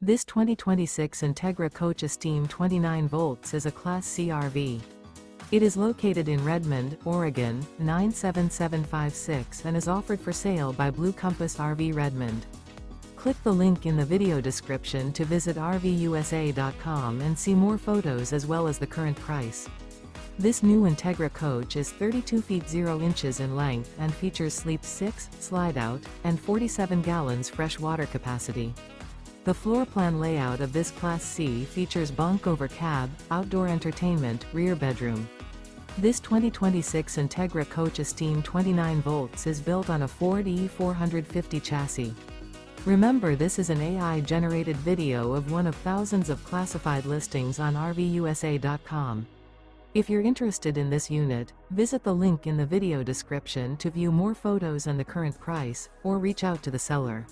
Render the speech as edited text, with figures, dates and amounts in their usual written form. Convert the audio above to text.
This 2026 Entegra Coach Esteem 29 volts is a Class C RV. It is located in Redmond, Oregon, 97756 and is offered for sale by Blue Compass RV Redmond. Click the link in the video description to visit RVUSA.com and see more photos as well as the current price. This new Entegra coach is 32 feet 0 inches in length and features Sleep 6, Slideout, and 47 gallons fresh water capacity. The floor plan layout of this Class C features bunk over cab, outdoor entertainment, rear bedroom. This 2026 Entegra Coach Esteem 29 volts is built on a Ford E450 chassis. Remember, this is an AI-generated video of one of thousands of classified listings on RVUSA.com. If you're interested in this unit, visit the link in the video description to view more photos and the current price, or reach out to the seller.